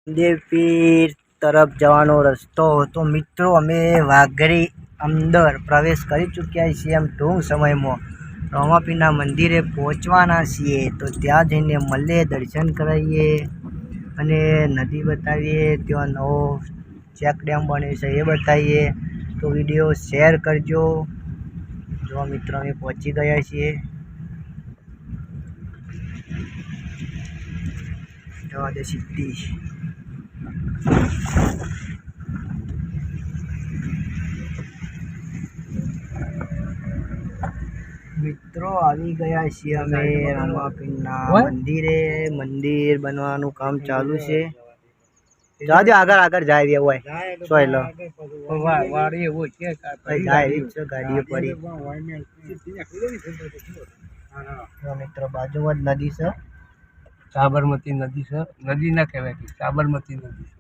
દેવપીર તરફ જવાનો રસ્તો તો મિત્રો અમે વાઘરી અંદર પ્રવેશ કરી ચૂક્યા છીએ. એમ ટૂંક સમયમાં રામાપીરના મંદિરે પહોંચવાના છીએ, તો ત્યાં જઈને મળીએ, દર્શન કરાવીએ અને નદી બતાવીએ. ત્યાં નવો ચેક ડેમ બન્યો છે એ બતાવીએ. તો વિડીયો શેર કરજો. જો મિત્રો અમે પહોંચી ગયા છીએ. જવા દે સિદ્ધિ. મિત્રો આવી ગયા છીએ અમે રામાપીરના મંદિરે. મંદિર બનવાનું કામ ચાલુ છે. જાજો આગળ આગળ જાય હોય સોય લો વાડી એવું છે જાય છે ગાડીઓ પડી. મિત્રો બાજુમાં જ નદી છે, સાબરમતી નદી છે. નદી ના કહેવાય કે સાબરમતી નદી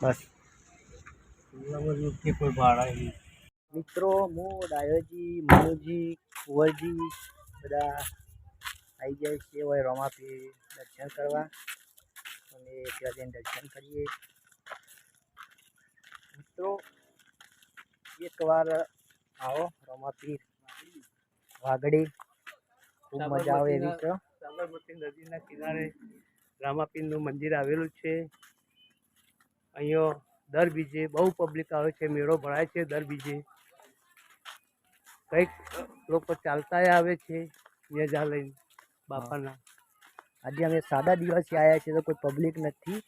બસ. કોઈ ભાડા મિત્રો હું ડાયોજી, મનુજી, કુંવરજી બધા આવી જાય છે હોય રામાપીર દર્શન કરવા. અને ત્યાં જઈને દર્શન કરીએ. મિત્રો એકવાર આવો રામાપીર વાઘડી, ખૂબ મજા આવે એવી છે. સાબરમતી નદીના કિનારે રામાપીરનું મંદિર આવેલું છે. અહીંયા દર બીજે બહુ પબ્લિક આવે છે, મેળો ભરાય છે દર બીજે. કંઈક લોકો ચાલતા આવે છે નેજા લઈને બાપાના. આજે અમે સાદા દિવસે આવ્યા છીએ, તો કોઈ પબ્લિક નથી,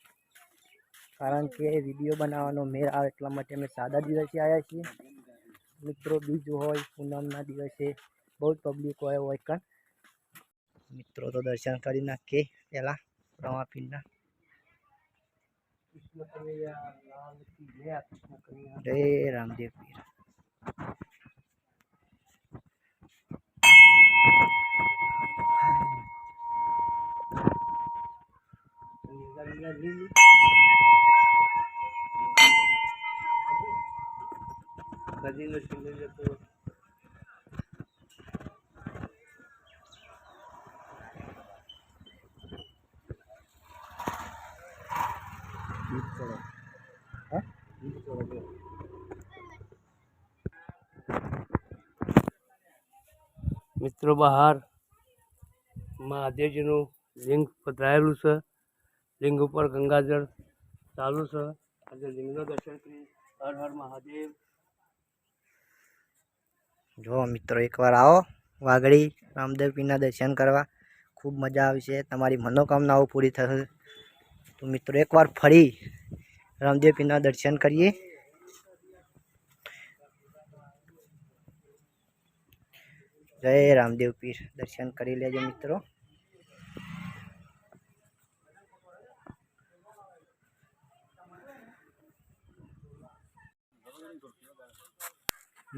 કારણ કે વિડીયો બનાવવાનો મેળ આવે એટલા માટે અમે સાદા દિવસે આવ્યા છીએ. મિત્રો બીજું હોય પૂનમના દિવસે બહુ જ પબ્લિક હોય કાં. મિત્રો તો દર્શન કરી નાખીએ પહેલાં રામાપીરના. જય રામદેવ પીર. નદીનો સિંહ તો મિત્રો બહાર મહાદેવજીનું લિંગ પધરાયેલું છે. લિંગ ઉપર ગંગાજળ ચાલુ છે. આજે લિંગનું દર્શન કરી. હર હર મહાદેવ. જો મિત્રો એકવાર આવો વાઘડી રામદેવ પીરના દર્શન કરવા, ખૂબ મજા આવશે. તમારી મનોકામનાઓ પૂરી થશે. તો મિત્રો એકવાર ફરી રામદેવ પીરના દર્શન કરીએ. જય રામદેવ પીર. દર્શન કરી લેજો મિત્રો.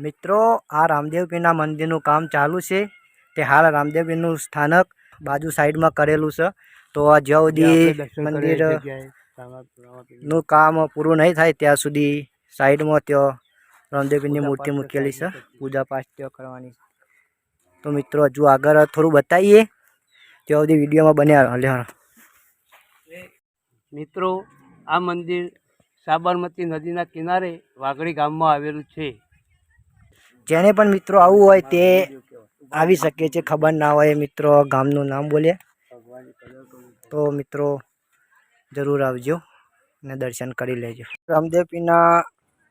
મિત્રો આ રામદેવ પીરના મંદિરનું કામ ચાલુ છે. તે હાલ રામદેવ પીરનું સ્થાનક બાજુ સાઈડમાં કરેલું છે. તો જ્યાં સુધી મંદિરનું કામ પૂરું નહીં થાય ત્યાં સુધી સાઈડમાં ત્યાં રામદેવ પીરની મૂર્તિ મૂકેલી છે. પૂજા પાઠ ત્યાં કરવાની. તો મિત્રો હજુ આગળ થોડું બતાવીએ, ત્યાં સુધી વિડીયોમાં બન્યા. મિત્રો આ મંદિર સાબરમતી નદીના કિનારે વાઘડી ગામમાં આવેલું છે. જેને પણ મિત્રો આવવું હોય તે આવી શકે છે. ખબર ના હોય મિત્રો ગામનું નામ બોલે તો મિત્રો જરૂર આવજો અને દર્શન કરી લેજો. રામદેવ પીરના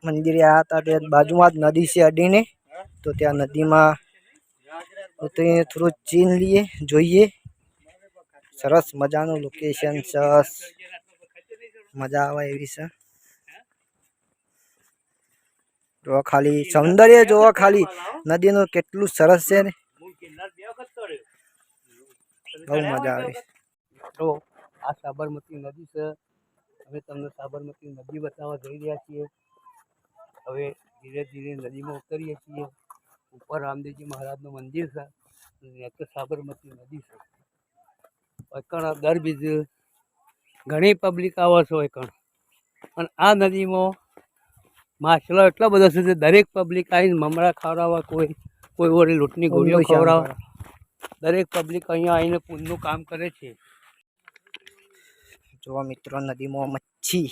મંદિરે આવ્યા હતા, તે બાજુમાં જ નદી છે અડીને. તો ત્યાં નદીમાં ઉતરીને થોડું ચીન લઈએ, જોઈએ. સરસ મજાનું લોકેશન, સરસ મજા આવે એવી છે. જો ખાલી સૌંદર્ય જોવો, ખાલી નદીનું કેટલું સરસ છે ને, બહુ મજા આવે. તો આ સાબરમતી નદી છે. અમે તમને સાબરમતી નદી બતાવવા જઈ રહ્યા છીએ. હવે ધીરે ધીરે નદીમાં ઉતરીએ છીએ. ઉપર રામદેવજી મહારાજનું મંદિર છે, નીચે સાબરમતી નદી છે. એકણ દર બીજે ઘણી પબ્લિક આવે છે એકણ. અને આ નદીમાં માછલો એટલો બધો છે કે દરેક પબ્લિક આવીને મમરા ખવડાવવા, કોઈ વળી લૂંટની ગોળીઓ ખવડાવવા. દરેક પબ્લિક અહીંયા આવીને પુણ્યનું કામ કરે છે. જો મિત્રો નદીમાં મચ્છી.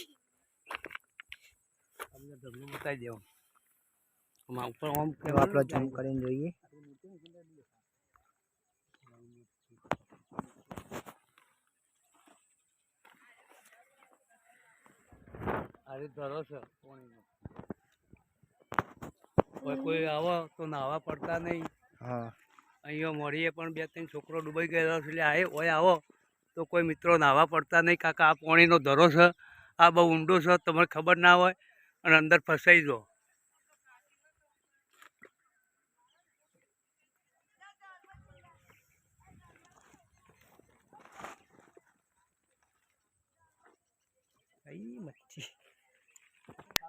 તમને ઢગલો બતાવી દેવો આમાં ઉપર આમ તો આપણે ઝૂમ કરીને જોઈએ. અરે ધરો છે પાણીનો. કોઈ આવો તો નાવા પડતા નહીં. હા અહીંયા મળીએ પણ 2-3 છોકરો ડૂબાઈ ગયેલો છે એટલે આ ઓય આવો તો કોઈ મિત્રો નાવા પડતા નહીં. કાકા આ પાણીનો ધરો છે, આ બહુ ઊંડો છે, તમને ખબર ના હોય અને અંદર ફસાઈ જાઓ. મચ્છી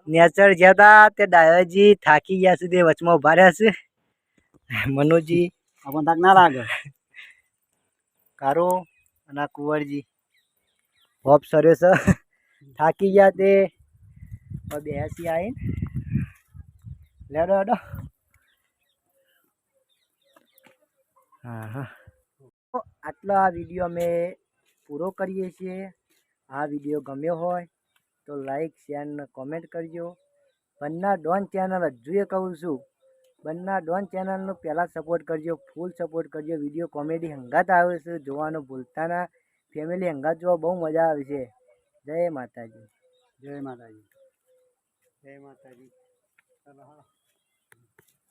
નેચર જ્યાં હતા તે ડાયોજી થાકી ગયા છે, તે વચમાં ઉભા રહ્યા છે. મનોજી આપણને થાક ના લાગે. કારો અને આ કુંવરજી હોપ સર્યો છે, થાકી ગયા તે બેસી આવીને લેડો લેડો. હા હા, તો આટલો આ વિડીયો અમે પૂરો કરીએ છીએ. આ વિડીયો ગમ્યો હોય તો લાઈક શેર અને કોમેન્ટ કરજો. બન્ના ડોન ચેનલ હજુ એ કહું છું, બન્ના ડોન ચેનલનો પહેલાં સપોર્ટ કરજો, ફૂલ સપોર્ટ કરજો. વિડીયો કોમેડી હંગાત આવે છે, જોવાનું ભૂલતા ના. ફેમિલી હંગાત જોવા બહુ મજા આવે છે. જય માતાજી. જય માતાજી. જય માતાજી. ચાલો હા.